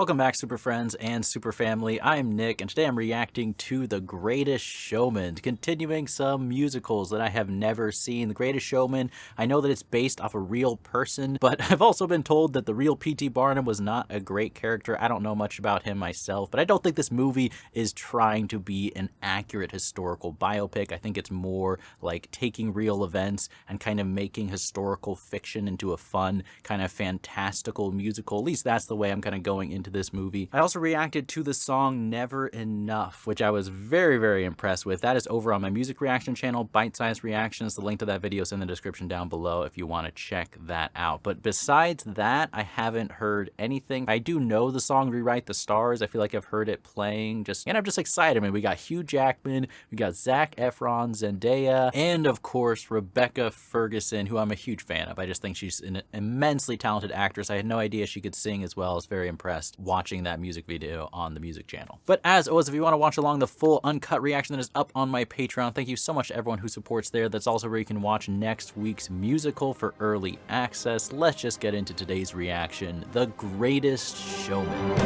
Welcome back, super friends and super family. I'm Nick, and today I'm reacting to The Greatest Showman, continuing some musicals that I have never seen. The Greatest Showman, I know that it's based off a real person, but I've also been told that the real P.T. Barnum was not a great character. I don't know much about him myself, but I don't think this movie is trying to be an accurate historical biopic. I think it's more like taking real events and kind of making historical fiction into a fun, kind of fantastical musical. At least that's the way I'm kind of going into this movie. I also reacted to the song Never Enough, which I was very, very impressed with. That is over on my music reaction channel, Bite-Sized Reactions. The link to that video is in the description down below if you want to check that out. But besides that, I haven't heard anything. I do know the song Rewrite the Stars. I feel like I've heard it playing, and I'm just excited. I mean, we got Hugh Jackman, we got Zac Efron, Zendaya, and of course, Rebecca Ferguson, who I'm a huge fan of. I just think she's an immensely talented actress. I had no idea she could sing as well. I was very impressed watching that music video on the music channel. But as always, if you want to watch along the full uncut reaction that is up on my Patreon, thank you so much to everyone who supports there. That's also where you can watch next week's musical for early access. Let's just get into today's reaction, The Greatest Showman.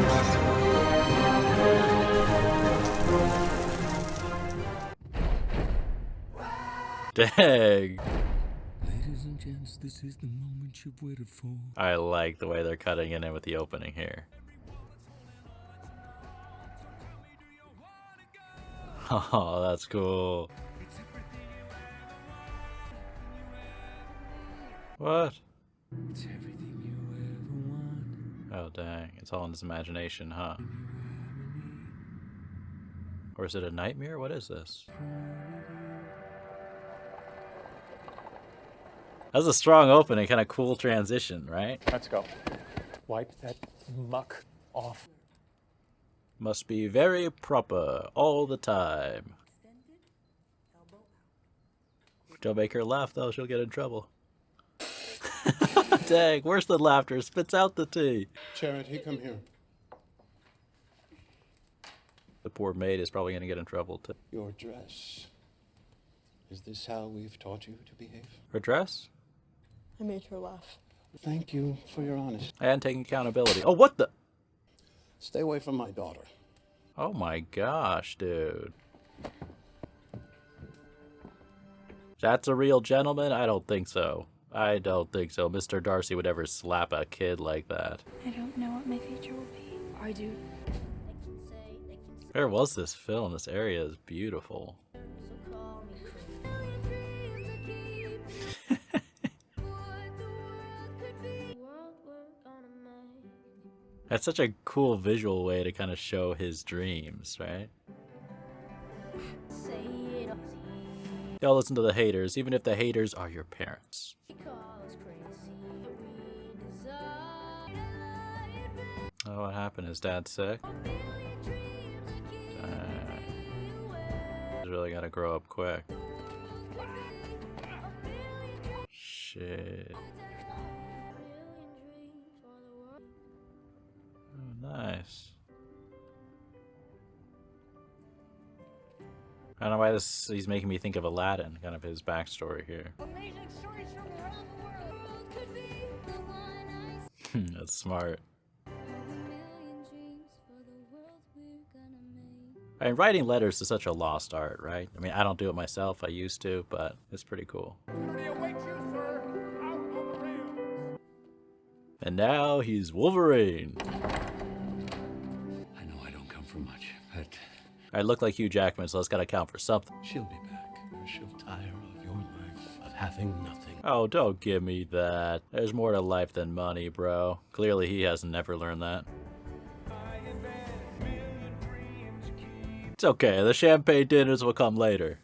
Dang. Ladies and gents, this is the moment you've waited for. I like the way they're cutting in with the opening here. Oh, that's cool. What? It's everything you ever want. Oh, dang. It's all in his imagination, huh? Or is it a nightmare? What is this? That's a strong opening, kind of cool transition, right? Let's go. Wipe that muck off. Must be very proper all the time. Don't make her laugh, though. She'll get in trouble. Dang, worse than laughter. Spits out the tea. Charity, come here. The poor maid is probably going to get in trouble, too. Your dress. Is this how we've taught you to behave? Her dress? I made her laugh. Thank you for your honesty. I hadn't taken accountability. Oh, what the? Stay away from my daughter. Oh my gosh, dude. That's a real gentleman? I don't think so. I don't think so. Mr. Darcy would ever slap a kid like that. I don't know what my future will be. I do. Where was this film? This area is beautiful. That's such a cool visual way to kind of show his dreams, right? Y'all listen to the haters, even if the haters are your parents. Oh, what happened? His dad's sick? He's really gotta grow up quick. Shit. Oh, nice. I don't know why he's making me think of Aladdin, kind of his backstory here. Amazing stories from around the world. That's smart. I mean, writing letters is such a lost art, right? I mean, I don't do it myself. I used to, but it's pretty cool. And now he's Wolverine. I know I don't come from much, but I look like Hugh Jackman, so that's gotta count for something. she'll be back. She'll tire of your life of having nothing. Oh, don't give me that. There's more to life than money, bro. Clearly he has never learned that. It's okay, the champagne dinners will come later.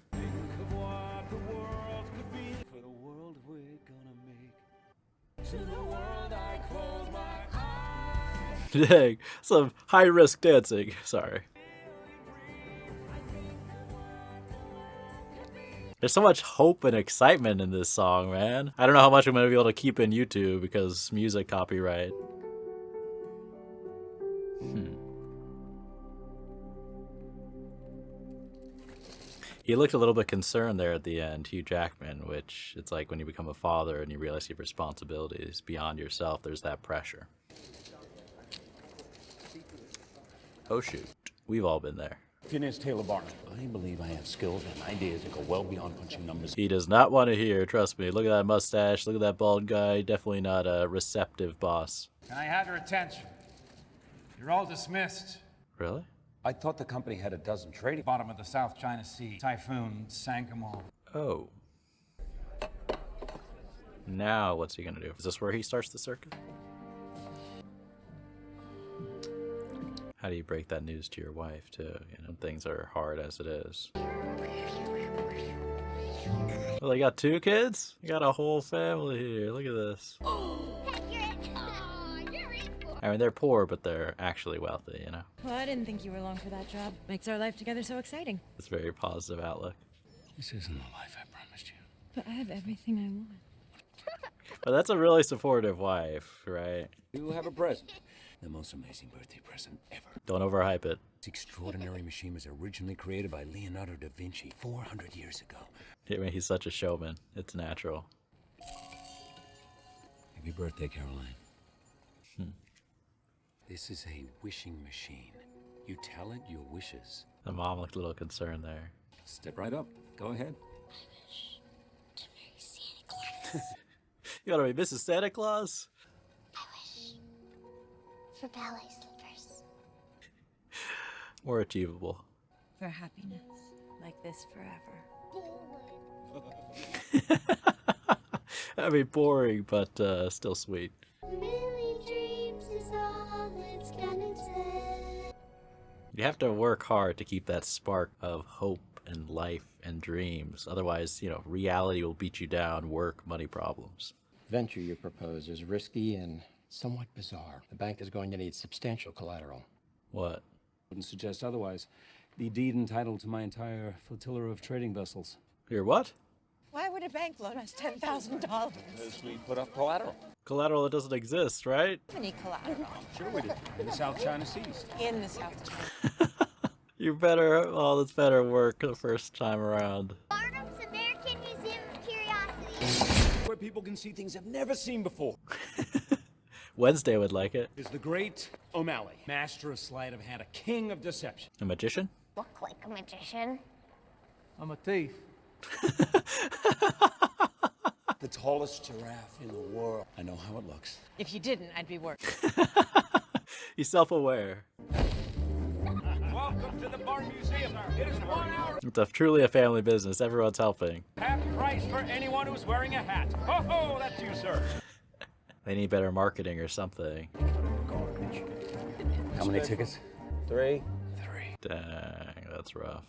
Dang, some high-risk dancing. Sorry. There's so much hope and excitement in this song, man. I don't know how much I'm going to be able to keep in YouTube because music copyright. He looked a little bit concerned there at the end, Hugh Jackman, which it's like when you become a father and you realize you have responsibilities beyond yourself, there's that pressure. Oh shoot, we've all been there. Phineas Taylor Barnum. I believe I have skills and ideas that go well beyond punching numbers. He does not want to hear, trust me. Look at that mustache, look at that bald guy. Definitely not a receptive boss. Can I have your attention? You're all dismissed. Really? I thought the company had a dozen trading. Bottom of the South China Sea. Typhoon sank them all. Oh. Now what's he gonna do? Is this where he starts the circus? How do you break that news to your wife too? You know, things are hard as it is. Well, they got 2 kids? You got a whole family here. Look at this. I mean, they're poor, but they're actually wealthy, you know? Well, I didn't think you were long for that job. Makes our life together so exciting. It's a very positive outlook. This isn't the life I promised you. But I have everything I want. But that's a really supportive wife, right? You have a present. The most amazing birthday present ever. Don't overhype it. This extraordinary machine was originally created by Leonardo da Vinci 400 years ago. I mean, he's such a showman. It's natural. Happy birthday, Caroline. This is a wishing machine. You tell it your wishes. The mom looked a little concerned there. Step right up. Go ahead. To marry Santa Claus. You wanna be Mrs. Santa Claus? I wish for ballet slippers. More achievable. For happiness. Like this forever. I mean, boring, but still sweet. Million dreams is all it's gonna take. You have to work hard to keep that spark of hope and life and dreams. Otherwise, you know, reality will beat you down, work, money problems. Venture you propose is risky and somewhat bizarre. The bank is going to need substantial collateral. What? Wouldn't suggest otherwise. The deed entitled to my entire flotilla of trading vessels. Your what? Why would a bank loan us $10,000? As we put up collateral. Collateral that doesn't exist, right? Any collateral. Sure we did. In the South China Seas. In the South China. You better, oh, that's better work the first time around. Barnum's American Museum of Curiosities. Where people can see things they've never seen before. Wednesday would like it. Is the great O'Malley, master of sleight of hand, a king of deception. A magician? Look like a magician. I'm a thief. The tallest giraffe in the world. I know how it looks. If you didn't, I'd be worried. He's self-aware. Welcome to the Barnum Museum. It is 1 hour It's truly a family business. Everyone's helping. half price for anyone who's wearing a hat. Ho ho, that's you, sir. They need better marketing or something. Garbage. How many tickets? 3. Dang, that's rough.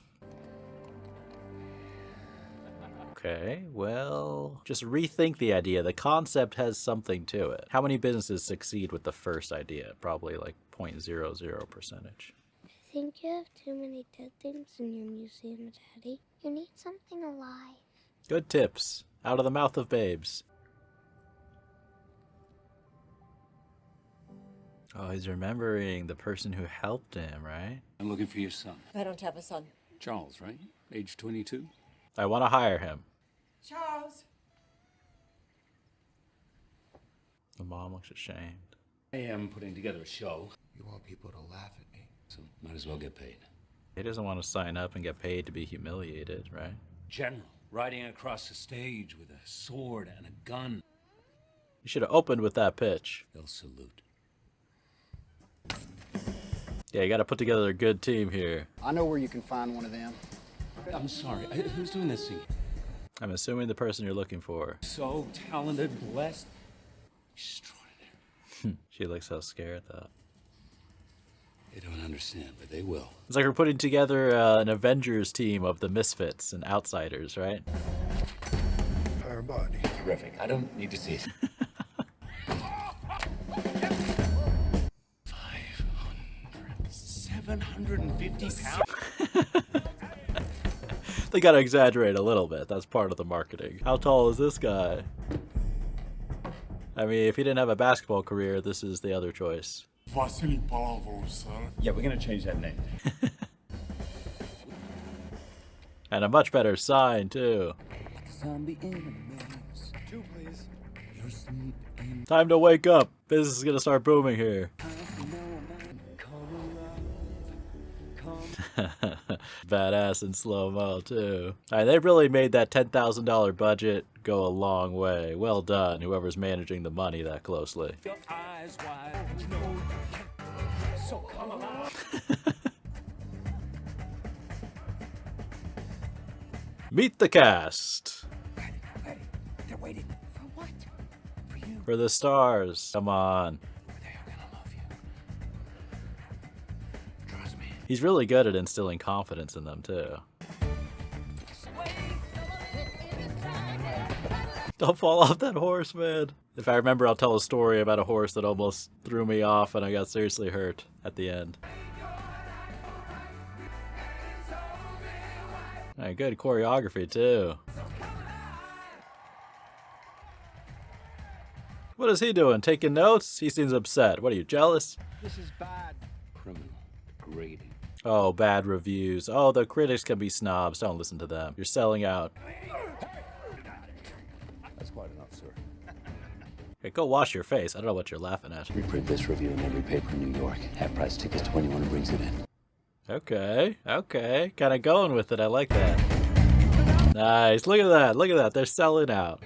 Okay, well, just rethink the idea. The concept has something to it. How many businesses succeed with the first idea? Probably like 0.00%. I think you have too many dead things in your museum, Daddy. You need something alive. Good tips. Out of the mouth of babes. Oh, he's remembering the person who helped him, right? I'm looking for your son. I don't have a son. Charles, right? Age 22? I want to hire him. Charles. The mom looks ashamed. I am putting together a show, You want people to laugh at me. so might as well get paid. He doesn't want to sign up and get paid to be humiliated, right? General, riding across the stage with a sword and a gun. You should have opened with that pitch. They'll salute. Yeah, you got to put together a good team here. I know where you can find one of them. I'm sorry, who's doing this thing? I'm assuming the person you're looking for. So talented, blessed, extraordinary. She looks so scared, though. They don't understand, but they will. It's like we're putting together an Avengers team of the Misfits and Outsiders, right? Her body. Terrific. I don't need to see it. 750 pounds? They gotta exaggerate a little bit. That's part of the marketing. How tall is this guy? I mean, if he didn't have a basketball career, this is the other choice. Vasily Palavov, sir. Yeah, we're gonna change that name. And a much better sign, too. Zombie enemies. 2, please. Your sleep and Time to wake up. Business is gonna start booming here. Badass in slow-mo, too. All right, they really made that $10,000 budget go a long way. Well done, whoever's managing the money that closely. Your eyes wide, you know you can. So come along. Meet the cast. Ready. They're waiting. For what? For you. For the stars. Come on. They are gonna love you. Trust me. He's really good at instilling confidence in them, too. Don't fall off that horse, man. If I remember, I'll tell a story about a horse that almost threw me off and I got seriously hurt at the end. All right, good choreography, too. What is he doing? Taking notes? He seems upset. What are you, jealous? This is bad. Criminal. Degrading. Oh, bad reviews. Oh, the critics can be snobs. Don't listen to them. You're selling out. That's quite enough, sir. Hey, go wash your face. I don't know what you're laughing at. Reprint this review in every paper in New York. Half-price tickets to anyone who brings it in. Okay. Kind of going with it. I like that. Nice. Look at that. They're selling out.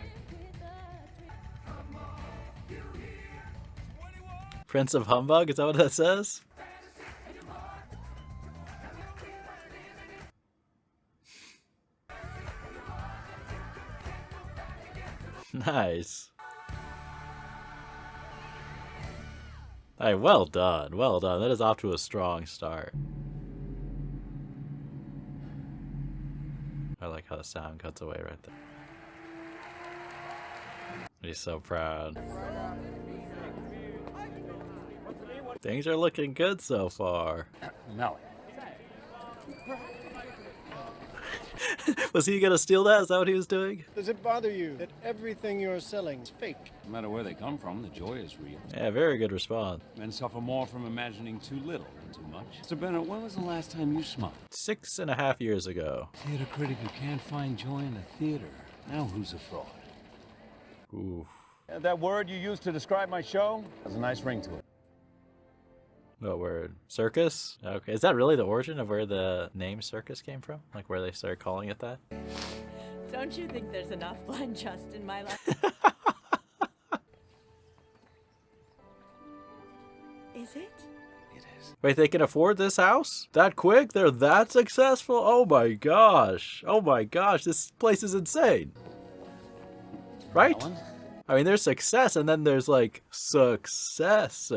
Prince of Humbug? Is that what that says? Nice. Hey, well done. That is off to a strong start. I like how the sound cuts away right there. He's so proud. Things are looking good so far. Mallory. Was he gonna steal that? Is that what he was doing? Does it bother you that everything you're selling is fake? No matter where they come from, the joy is real. Yeah, very good response. Men suffer more from imagining too little than too much. Mr. Bennett, when was the last time you smiled? 6.5 years ago. Theater critic who can't find joy in the theater. Now who's a fraud? Ooh. That word you used to describe my show has a nice ring to it. What word? Circus? Okay. Is that really the origin of where the name circus came from? Like where they started calling it that? Don't you think there's enough blind trust in my life? Is it? Wait, they can afford this house? That quick? They're that successful? Oh my gosh. This place is insane. Right? I mean, there's success and then there's like success.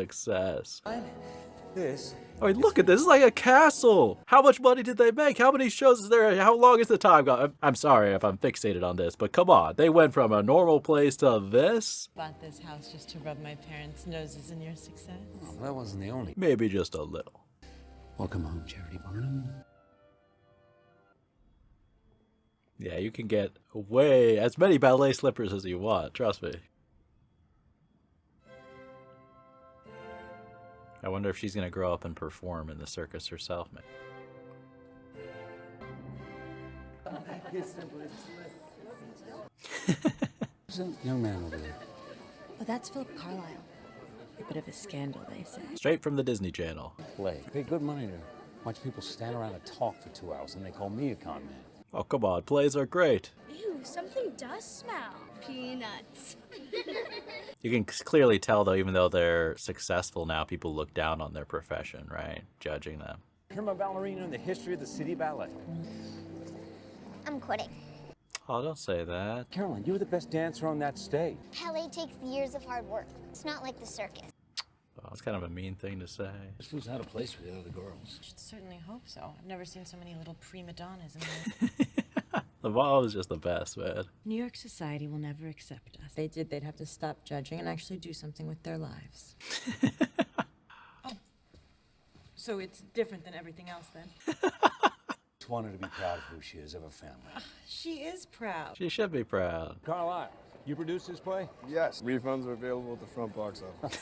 This. I mean, look at this. It's like a castle. How much money did they make? How many shows is there? How long is the time gone? I'm sorry if I'm fixated on this, but come on. They went from a normal place to this? Bought this house just to rub my parents' noses in your success. Well, that wasn't the only. Maybe just a little. Welcome home, Charity Barnum. Yeah, you can get way as many ballet slippers as you want. Trust me. I wonder if she's going to grow up and perform in the circus herself. There's a young man over there. Oh, that's Philip Carlisle. A bit of a scandal, they say. Straight from the Disney Channel. Play. Pay good money to watch people stand around and talk for 2 hours, and they call me a con man. Oh, come on. Plays are great. Ew, something does smell. Peanuts. You can clearly tell, though, even though they're successful now, people look down on their profession, right? Judging them. Prima ballerina in the history of the city ballet. I'm quitting. Oh, don't say that. Carolyn, you were the best dancer on that stage. Ballet takes years of hard work. It's not like the circus. Oh, that's kind of a mean thing to say. This was out of place with the other girls. I should certainly hope so. I've never seen so many little prima donnas in there. The mom is just the best, man. New York society will never accept us. If they did, they'd have to stop judging and actually do something with their lives. Oh. So it's different than everything else, then? Just want her to be proud of who she is, of her family. She is proud. She should be proud. Carlisle, you produced this play? Yes. Refunds are available at the front box office.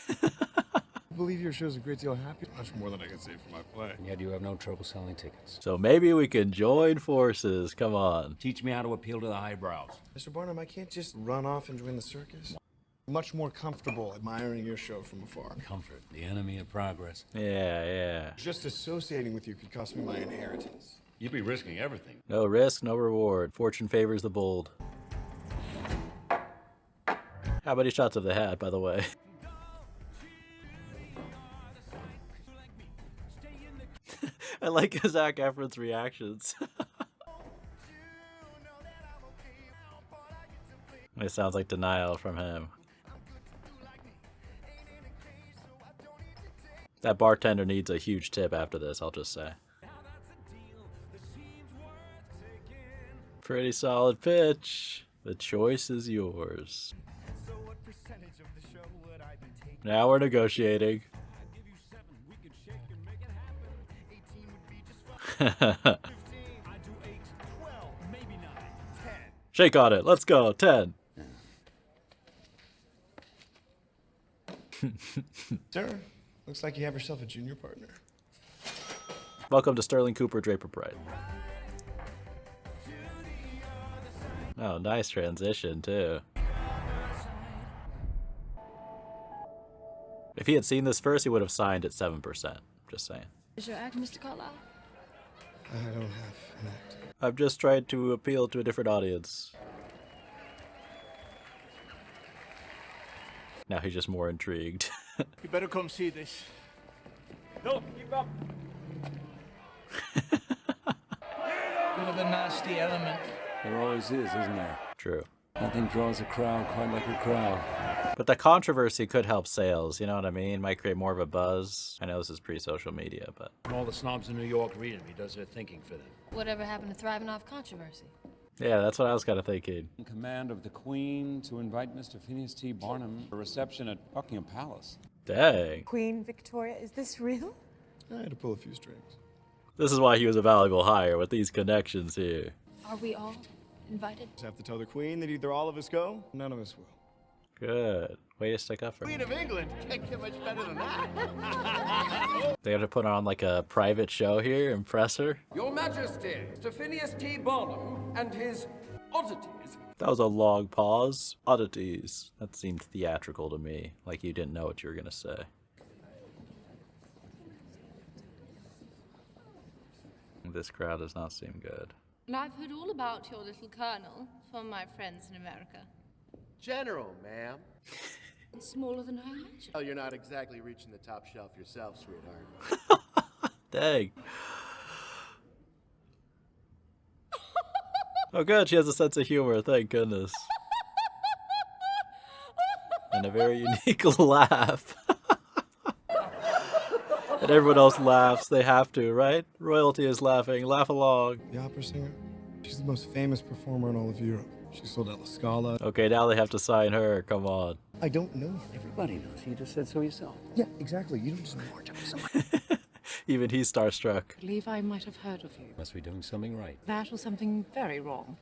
I believe your show's a great deal happy. Much more than I can say for my play. And yet you have no trouble selling tickets. So maybe we can join forces. Come on. Teach me how to appeal to the highbrows. Mr. Barnum, I can't just run off and join the circus. Much more comfortable admiring your show from afar. Comfort, the enemy of progress. Yeah. Just associating with you could cost me my inheritance. You'd be risking everything. No risk, no reward. Fortune favors the bold. How many shots have they had, by the way? I like Zac Efron's reactions. It sounds like denial from him. That bartender needs a huge tip after this, I'll just say. Pretty solid pitch. The choice is yours. Now we're negotiating. Shake on it. Let's go. 10. Sir, looks like you have yourself a junior partner. Welcome to Sterling Cooper Draper Bright. Oh, nice transition, too. If he had seen this first, he would have signed at 7%. Just saying. Is your act, Mr. Carlisle? I don't have an act. I've just tried to appeal to a different audience. Now he's just more intrigued. You better come see this. No, keep up. Bit of a nasty element. There always is, isn't there? True. Nothing draws a crowd quite like a crowd. But the controversy could help sales, you know what I mean? Might create more of a buzz. I know this is pre-social media, but... All the snobs in New York read him. He does their thinking for them. Whatever happened to thriving off controversy? Yeah, that's what I was kind of thinking. In command of the Queen to invite Mr. Phineas T. Barnum for a reception at Buckingham Palace. Dang. Queen Victoria, is this real? I had to pull a few strings. This is why he was a valuable hire with these connections here. Are we all invited? Just have to tell the Queen that either all of us go, or none of us will. Good. Way to stick up for Queen him. of England can't get much better than that. They have to put on like a private show here, impress her. Your Majesty, Mr. Phineas T. Barnum and his oddities. That was a long pause. Oddities. That seemed theatrical to me, like you didn't know what you were gonna say. This crowd does not seem good. I've heard all about your little colonel from my friends in America. General, ma'am. It's smaller than I imagined. Oh, you're not exactly reaching the top shelf yourself, sweetheart. Dang. Oh good, she has a sense of humor, thank goodness. And a very unique laugh. And everyone else laughs, they have to, right? Royalty is laughing, laugh along. The opera singer? She's the most famous performer in all of Europe. She sold out La Scala. Okay, now they have to sign her, come on. I don't know her. Everybody knows. You just said so yourself. Yeah, exactly. You don't just know her. Tell me somebody. Even he's starstruck. I believe I might have heard of you. Must be doing something right. That or something very wrong.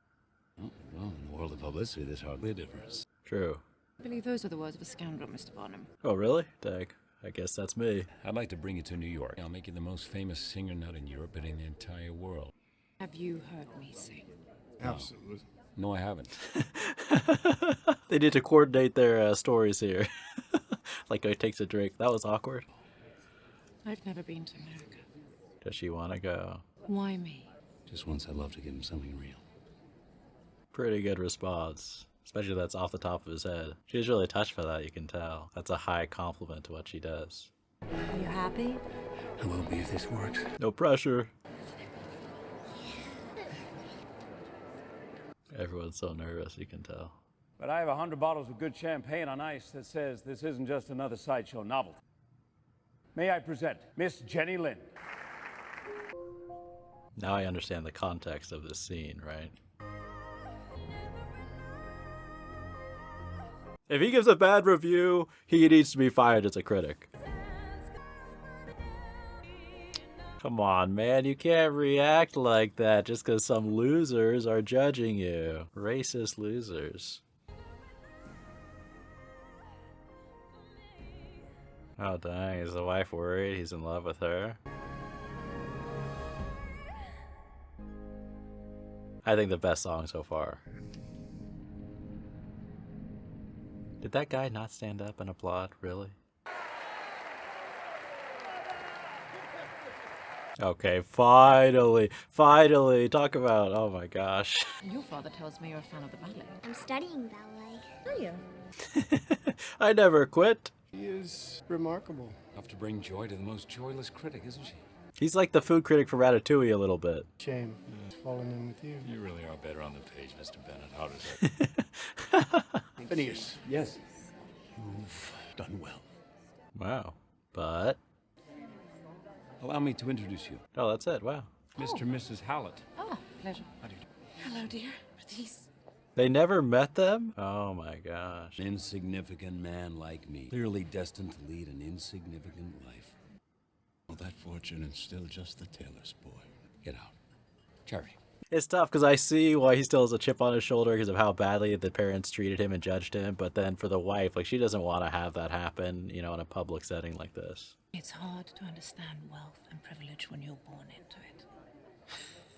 Oh, well, in the world of publicity, there's hardly a difference. True. I believe those are the words of a scoundrel, Mr. Barnum. Oh really? Dang. I guess that's me. I'd like to bring you to New York. I'll make you the most famous singer not in Europe, but in the entire world. Have you heard me sing? Absolutely. No, I haven't. They need to coordinate their stories here. Like he takes a drink. That was awkward. I've never been to America. Does she want to go? Why me? Just once I'd love to give him something real. Pretty good response. Especially that's off the top of his head. She's really touched by that, you can tell. That's a high compliment to what she does. Are you happy? I will be if this works. No pressure. Everyone's so nervous, you can tell. But I have 100 bottles of good champagne on ice that says this isn't just another sideshow novelty. May I present Miss Jenny Lind. Now I understand the context of this scene, right? If he gives a bad review, he needs to be fired as a critic. Come on, man, you can't react like that just because some losers are judging you. Racist losers. Oh dang, is the wife worried he's in love with her? I think the best song so far. Did that guy not stand up and applaud? Really? Okay, finally. Finally. Talk about, oh my gosh. Your father tells me you're a fan of the ballet. I'm studying ballet. Are you? I never quit. He is remarkable. Enough to bring joy to the most joyless critic, isn't she? He's like the food critic for Ratatouille a little bit. Shame. Falling in with you. You really are better on the page, Mr. Bennett. How does that? Phineas, Yes. you've done well. Wow. But, Allow me to introduce you. oh, that's it. Wow. Mr. and Mrs. Hallett. Oh, pleasure. Hello, dear. These. They never met them? Oh my gosh. An insignificant man like me, clearly destined to lead an insignificant life. All that fortune and still just the tailor's boy. Get out. Charity. It's tough because I see why he still has a chip on his shoulder because of how badly the parents treated him and judged him. But then for the wife, like, she doesn't want to have that happen, you know, in a public setting like this. It's hard to understand wealth and privilege when you're born into it.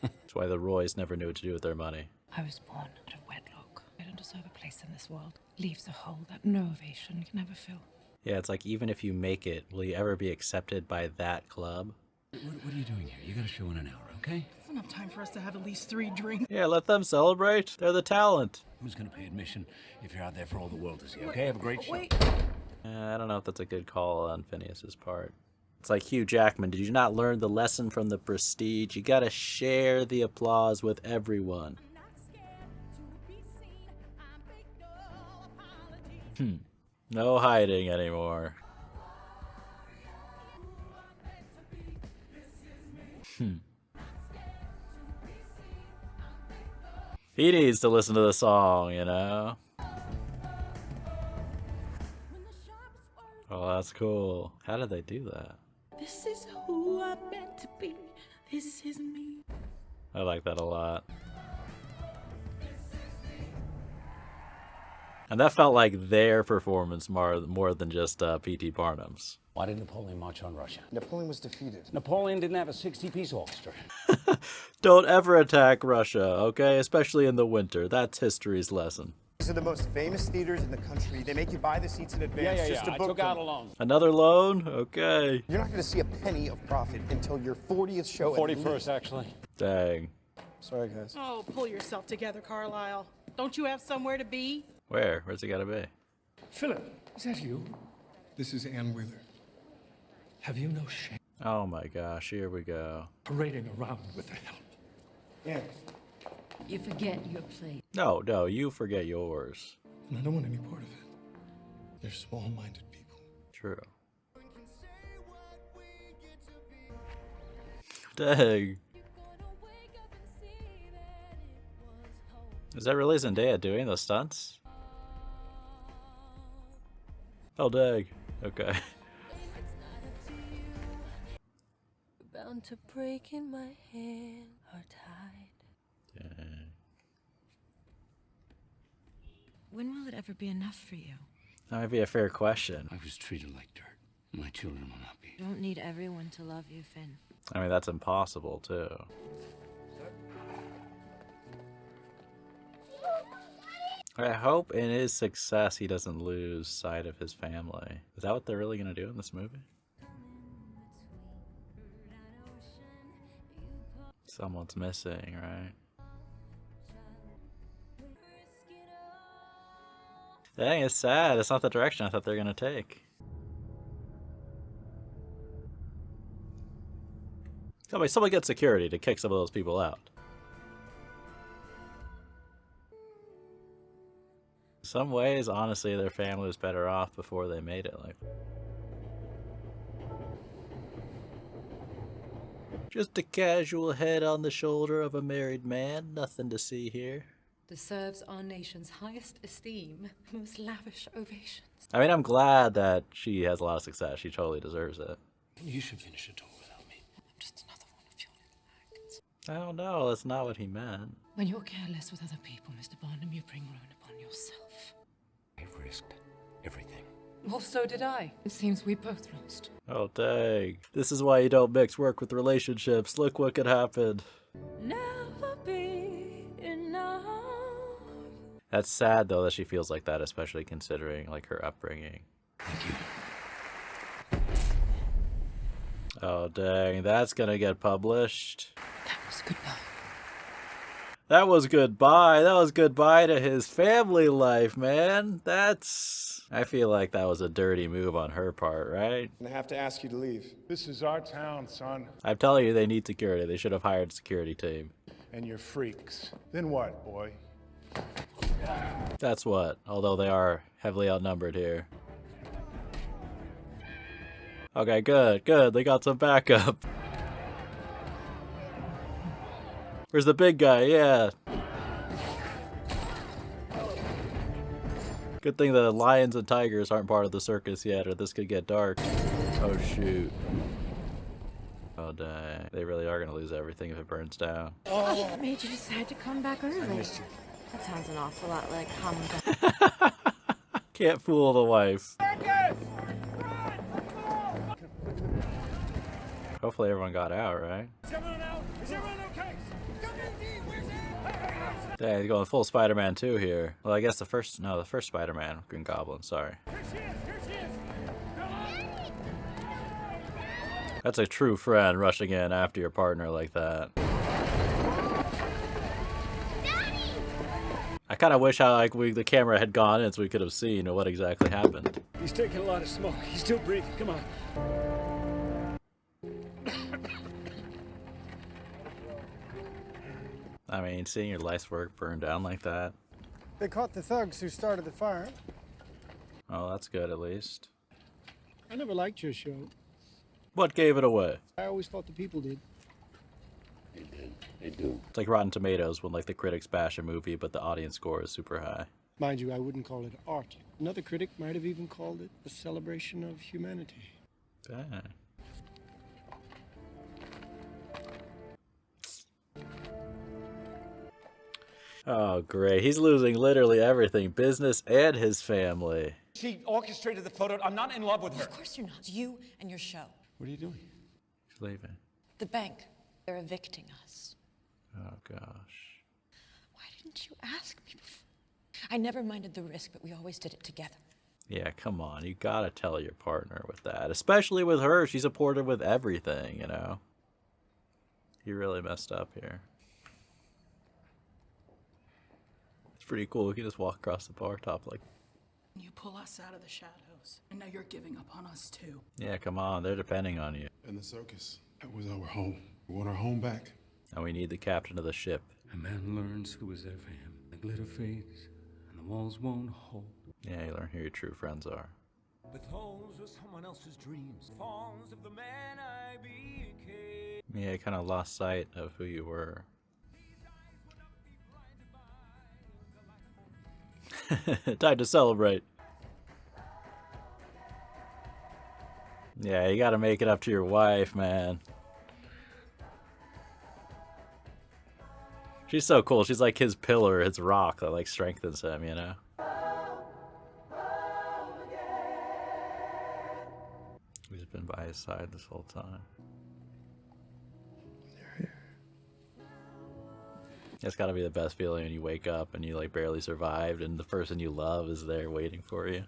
That's why the Roys never knew what to do with their money. I was born out of wedlock. I don't deserve a place in this world. Leaves a hole that no ovation can ever fill. Yeah, it's like, even if you make it, will you ever be accepted by that club? What are you doing here? You got a show in an hour, okay? It's enough time for us to have at least 3 drinks. Yeah, let them celebrate. They're the talent. Who's gonna pay admission if you're out there for all the world to see, okay? Have a great show. I don't know if that's a good call on Phineas's part. It's like Hugh Jackman. Did you not learn the lesson from The Prestige? You gotta share the applause with everyone. No hiding anymore. He needs to listen to the song, you know? Oh, that's cool. How did they do that? This is who I'm meant to be. This is me. I like that a lot. And that felt like their performance more than just P.T. Barnum's. Why did Napoleon march on Russia? Napoleon was defeated. Napoleon didn't have a 60-piece orchestra. Don't ever attack Russia, okay? Especially in the winter. That's history's lesson. These are the most famous theaters in the country. They make you buy the seats in advance just to book I took them. out a loan. Another loan? Okay. You're not going to see a penny of profit until your 40th show. 41st, actually. Dang. Sorry, guys. Oh, pull yourself together, Carlisle. Don't you have somewhere to be? Where? Where's it gotta be? Philip, is that you? This is Ann Wheeler. Have you no shame? Oh my gosh, here we go. Parading around with the help. Yeah. You forget your place. No, you forget yours. And I don't want any part of it. They're small-minded people. True. Dang. Is that really Zendaya doing those stunts? Oh, dang. Okay. Bound to break in my hand are tied. Dang. When will it ever be enough for you? That might be a fair question. I was treated like dirt. My children will not be. You don't need everyone to love you, Finn. I mean, that's impossible, too. I hope in his success he doesn't lose sight of his family. Is that what they're really going to do in this movie? Someone's missing, right? Dang, it's sad. It's not the direction I thought they were going to take. Tell me, someone get security to kick some of those people out. In some ways, honestly, their family was better off before they made it like that. Just a casual head on the shoulder of a married man. Nothing to see here. Deserves our nation's highest esteem, most lavish ovations. I mean, I'm glad that she has a lot of success. She totally deserves it. You should finish it all without me. I'm just another one of your little acts. Oh no, that's not what he meant. When you're careless with other people, Mr. Barnum, you bring ruin upon yourself. I risked everything. Well, so did I. It seems we both lost. Oh dang. This is why you don't mix work with relationships. Look what could happen. Never be enough. That's sad though that she feels like that, especially considering like her upbringing. Thank you. Oh dang, that's gonna get published. That was goodbye. That was goodbye. That was goodbye to his family life, man. I feel like that was a dirty move on her part, right? I have to ask you to leave. This is our town, son. I'm telling you, they need security. They should have hired a security team. And you're freaks. Then what, boy? That's what, although they are heavily outnumbered here. Okay, good, good. They got some backup. Where's the big guy? Yeah. Good thing the lions and tigers aren't part of the circus yet, or this could get dark. Oh, shoot. Oh, dang. They really are going to lose everything if it burns down. What made you decide to come back early? I missed you. That sounds an awful lot like coming back. Can't fool the wife. Hopefully everyone got out, right? Is everyone out? Is everyone okay? Yeah, he's going full Spider-Man 2 here. Well, I guess the first Spider-Man, Green Goblin, sorry. Here she is! That's a true friend rushing in after your partner like that. I kind of wish how like the camera had gone in so we could have seen what exactly happened. He's taking a lot of smoke. He's still breathing. Come on. I mean, seeing your life's work burn down like that. They caught the thugs who started the fire. Oh, that's good at least. I never liked your show. What gave it away? I always thought the people did. They did. They do. It's like Rotten Tomatoes when like the critics bash a movie but the audience score is super high. Mind you, I wouldn't call it art. Another critic might have even called it a celebration of humanity. Dang. Oh, great. He's losing literally everything. Business and his family. She orchestrated the photo. I'm not in love with her. Of course you're not. It's you and your show. What are you doing? He's leaving. The bank. They're evicting us. Oh, gosh. Why didn't you ask me before? I never minded the risk, but we always did it together. Yeah, come on. You gotta tell your partner with that. Especially with her. She's supportive with everything, you know? You really messed up here. It's pretty cool. You can just walk across the bar top like... You pull us out of the shadows, and now you're giving up on us too. Yeah, come on. They're depending on you. And the circus. That was our home. We want our home back. And we need the captain of the ship. A man learns who was there for him. The glitter fades, and the walls won't hold. Yeah, you learn who your true friends are. But those were someone else's dreams. Forms of the man I became. Yeah, you kind of lost sight of who you were. Time to celebrate. Yeah, you gotta make it up to your wife, man. She's so cool. She's like his pillar, his rock that like strengthens him, you know? He's been by his side this whole time. It's gotta be the best feeling when you wake up and you like barely survived and the person you love is there waiting for you.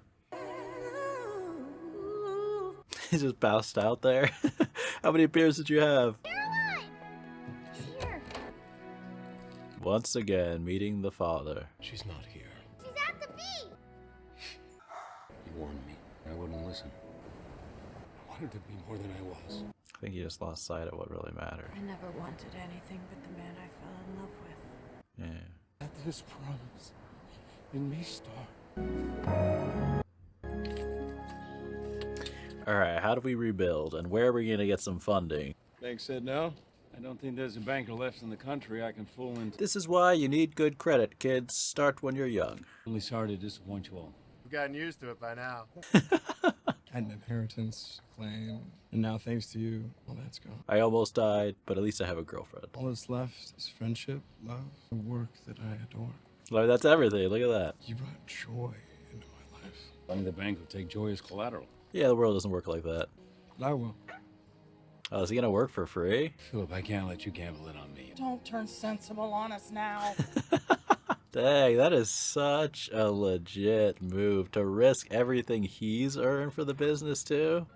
He just bounced out there. How many beers did you have? Here. Once again, meeting the father. She's not here. She's at the beach. You warned me. I wouldn't listen. I wanted to be more than I was. I think you just lost sight of what really mattered. I never wanted anything but the man I fell in love with. Yeah. Let this promise in me start. Alright, how do we rebuild and where are we gonna get some funding? Bank said no. I don't think there's a banker left in the country I can fool into. This is why you need good credit, kids. Start when you're young. Really sorry to disappoint you all. We've gotten used to it by now. Had an inheritance claim, and now thanks to you, all that's gone. I almost died, but at least I have a girlfriend. All that's left is friendship, love, the work that I adore. Like, that's everything. Look at that. You brought joy into my life. Only the bank would take joy as collateral. Yeah, the world doesn't work like that. But I will. Oh, is he gonna work for free? Philip, I can't let you gamble it on me. Don't turn sensible on us now. Dang, that is such a legit move to risk everything he's earned for the business too.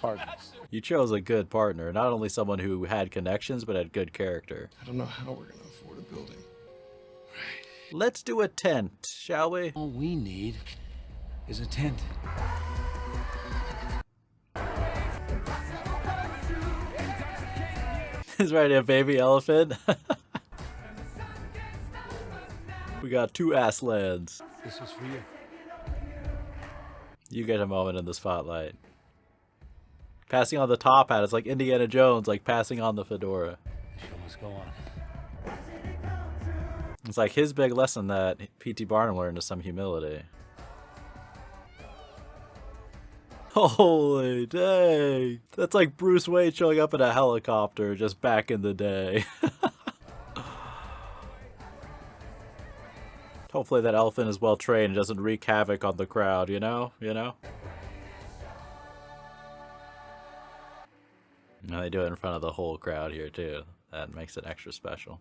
Partners. You chose a good partner, not only someone who had connections, but had good character. I don't know how we're gonna afford a building. Let's do a tent, shall we? All we need is a tent. He's right, a baby elephant. We got 2 ass lands. This is for you. You get a moment in the spotlight. Passing on the top hat is like Indiana Jones, like passing on the fedora. The show must go on. It's like his big lesson that P.T. Barnum learned is some humility. Holy dang! That's like Bruce Wayne showing up in a helicopter just back in the day. Hopefully that elephant is well trained and doesn't wreak havoc on the crowd, you know? You know, they do it in front of the whole crowd here too. That makes it extra special.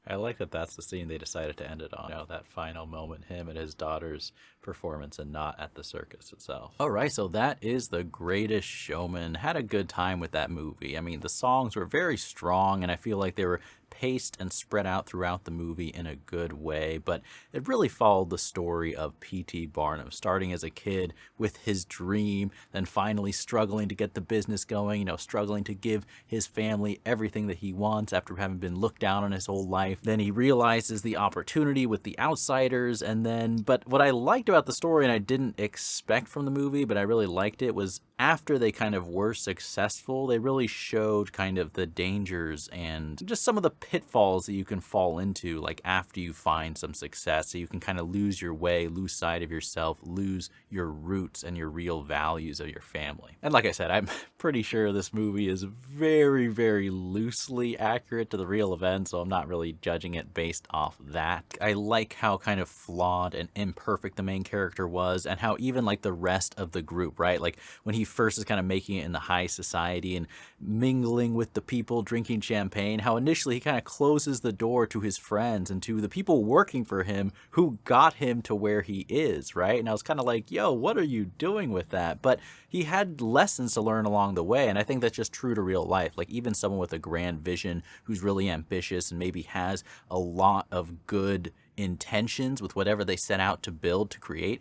I like that that's the scene they decided to end it on. You know, that final moment, him and his daughter's performance and not at the circus itself. All right, so that is The Greatest Showman. Had a good time with that movie. I mean, the songs were very strong and I feel like they were paced and spread out throughout the movie in a good way, but it really followed the story of P.T. Barnum, starting as a kid with his dream, then finally struggling to get the business going, you know, struggling to give his family everything that he wants after having been looked down on his whole life. Then he realizes the opportunity with the outsiders, and then, but what I liked about the story, and I didn't expect from the movie, but I really liked it, was after they kind of were successful, they really showed kind of the dangers and just some of the pitfalls that you can fall into, like after you find some success. So you can kind of lose your way, lose sight of yourself, lose your roots and your real values of your family. And like I said, I'm pretty sure this movie is very, very loosely accurate to the real event, so I'm not really judging it based off that. I like how kind of flawed and imperfect the main character was, and how even like the rest of the group, right? Like when he first is kind of making it in the high society and mingling with the people, drinking champagne, how initially he kind of closes the door to his friends and to the people working for him who got him to where he is, right? And I was kind of like, yo, what are you doing with that? But he had lessons to learn along the way, and I think that's just true to real life. Like even someone with a grand vision who's really ambitious and maybe has a lot of good intentions with whatever they set out to build, to create,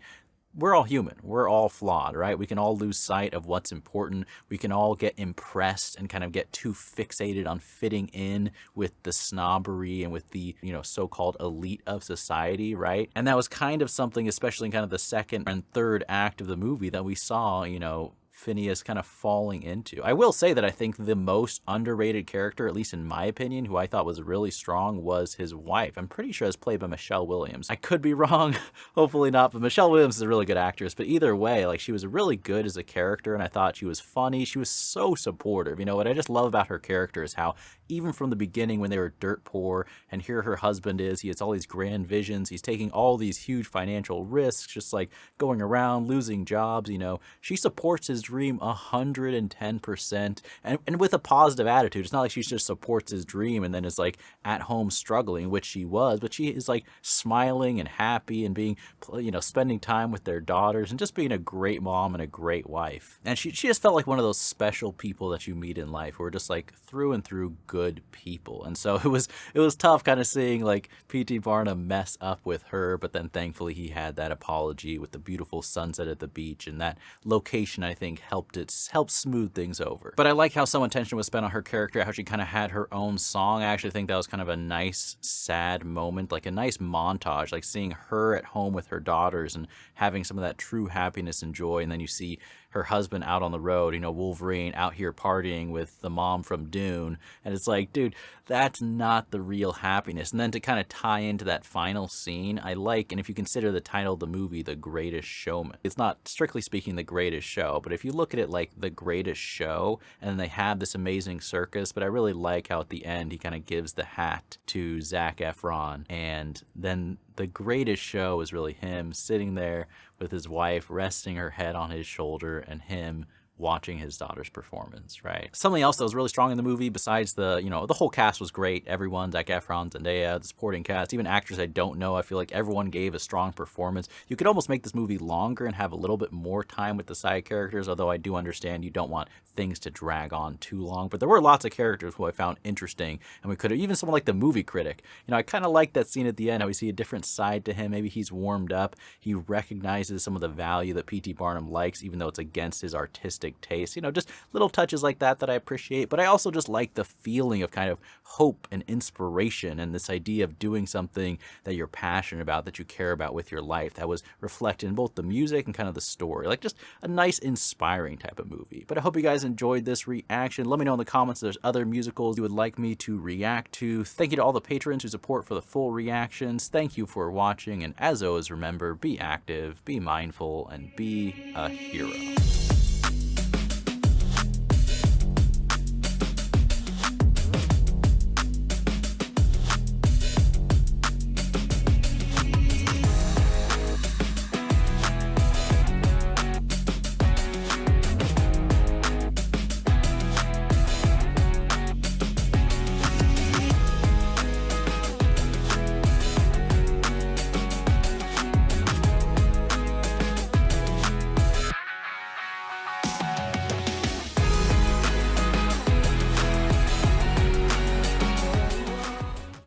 we're all human. We're all flawed, right? We can all lose sight of what's important. We can all get impressed and kind of get too fixated on fitting in with the snobbery and with the, you know, so-called elite of society, right? And that was kind of something, especially in kind of the second and third act of the movie, that we saw, you know, Phineas kind of falling into. I will say that I think the most underrated character, at least in my opinion, who I thought was really strong, was his wife. I'm pretty sure it's played by Michelle Williams. I could be wrong, hopefully not, but Michelle Williams is a really good actress. But either way, like, she was really good as a character, and I thought she was funny. She was so supportive. You know, what I just love about her character is how even from the beginning when they were dirt poor, and here her husband is, he has all these grand visions, he's taking all these huge financial risks, just like going around, losing jobs, you know, she supports his dream 110%, and with a positive attitude. It's not like she just supports his dream and then is like at home struggling, which she was, but she is like smiling and happy and being, you know, spending time with their daughters and just being a great mom and a great wife. And she just felt like one of those special people that you meet in life who are just like through and through good people. And so it was tough kind of seeing like P.T. Barnum mess up with her, but then thankfully he had that apology with the beautiful sunset at the beach, and that location I think helped smooth things over. But I like how some attention was spent on her character, how she kind of had her own song. I actually think that was kind of a nice sad moment, like a nice montage, like seeing her at home with her daughters and having some of that true happiness and joy, and then you see her husband out on the road, you know, Wolverine out here partying with the mom from Dune. And it's like, dude, that's not the real happiness. And then to kind of tie into that final scene, I like, and if you consider the title of the movie, The Greatest Showman, it's not strictly speaking the greatest show, but if you look at it like the greatest show, and they have this amazing circus, but I really like how at the end he kind of gives the hat to Zac Efron, and then the greatest show is really him sitting there with his wife, resting her head on his shoulder, and him watching his daughter's performance, right? Something else that was really strong in the movie, besides the, you know, the whole cast was great. Everyone, Zac Efron, Zendaya, the supporting cast, even actors I don't know, I feel like everyone gave a strong performance. You could almost make this movie longer and have a little bit more time with the side characters, although I do understand you don't want things to drag on too long. But there were lots of characters who I found interesting, and we could have, even someone like the movie critic, you know, I kind of like that scene at the end, how we see a different side to him. Maybe he's warmed up. He recognizes some of the value that P.T. Barnum likes, even though it's against his artistic taste. You know, just little touches like that I appreciate. But I also just like the feeling of kind of hope and inspiration, and this idea of doing something that you're passionate about, that you care about with your life, that was reflected in both the music and kind of the story. Like, just a nice, inspiring type of movie. But I hope you guys enjoyed this reaction. Let me know in the comments if there's other musicals you would like me to react to. Thank you to all the patrons who support for the full reactions. Thank you for watching, and as always, remember, be active, be mindful, and be a hero.